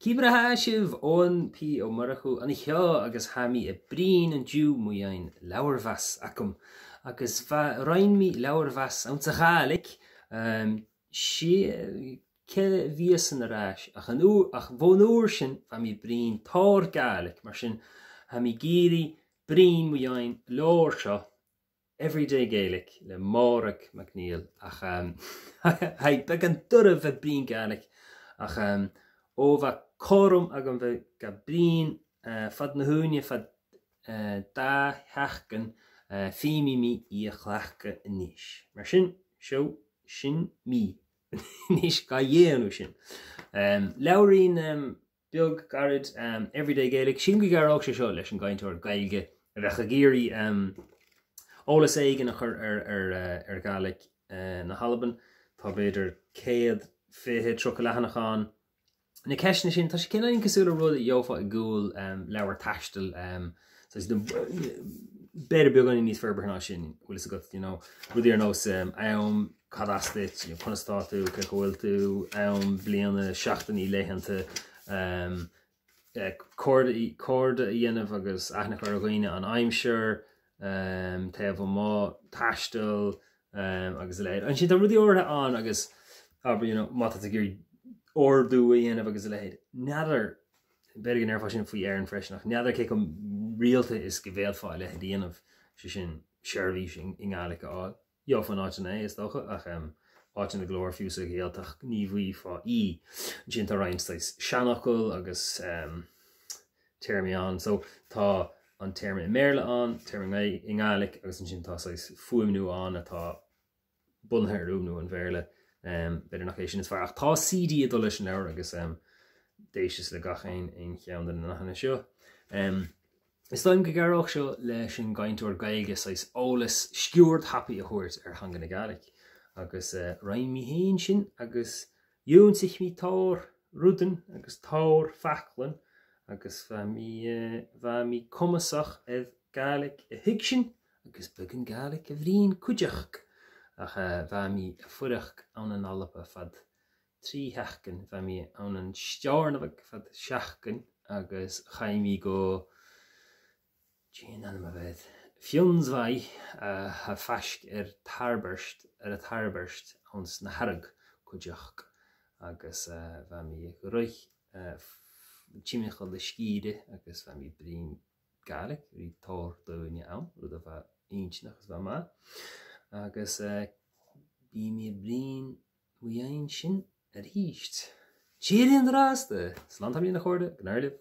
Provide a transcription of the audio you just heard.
Cibra sibh ón pí ó marachú an cheo agus hami brín an dú muoin Leabhar-mheas acum agus roin mi Leabhar-mheas an Gaelic si ce vías an arás ach bhón úr sin hami brín tór Gaelic mar sin hami géri brín muoin lór seo everyday Gaelic le Morag McNeill ach haid be an durh bheith brín Gaelic ach ó bheith chorum agam bheith ga brín fad na húine fad da heachgan fíimi mi í a chhlachcha níis. Mar sin, seo sin mi. Níis ga dhéanú sin. Leabharín beag garid everyday Gaelic sin go gar se seo leis an gcainteoir Gaeilge recha géirí ólas éigen a chur ar Gaelic na Halban tá beidir 150 tro lehanachán. Na ceisna sin tá sé cinna incasúla rud dheofa i gúil leabhar taistil beidir beag an níos fearbartha sin bhfuil is a go rudí ar nós ann cadastit chunastáú gohfuil tú ann bliana seachtaí léhananta códa dhéanamh agus aithne ar ghaoine an aimseir taobh má taistil agus léir. An sin tá rudí ortha an agus mata a gurí ordú a dhéanamh agus léir. Neadar beidir an airfá sin faoi air an freisinach. Neadar cé go rialta is go bhéalfáil le dhéanamh sin seirbhís in Gaelic á fan áitina is dócha ach áitina glóir fiúsa géaltach ní bhí fá í sin tá reinstais seanachil agus termián so tá an term in méle an term in Gaelic agus an sin tá fuimnú an atá bunthirúnú an bhéirle beidir nach é sin is fear ach tá CD a dul leis an leabhar agus déis le gachéin in cheann den nachna seo. Is táim go garach seo leis an gcainteoir Gaeilge ólas sciúrt happy a thuirt ar hangan na Gaelic agus raim mi héin sin agus dún sich mi tór rudan agus tór fachlan agus bheit mi cumasach Gaelic a hiic sin agus beagán Gaelic a bhrín cuideach ach bheit mi fuireach an an alapa fad trí heachgan bheit mi an an stearnamh fad seachgan agus chaimí go Fionsmhaith ha feisc ar a tarbarst ans na harag cuideach agus bheit mi go roich tíimichail le scíide agus bheit mi brín Gaelic rí tór dúine ann rud a bheith intinach agus bheit má agus bí mi brín muoin sin ar híist. Tíirí an rásta, slán tá bhí na chuirde, gnáirlibh.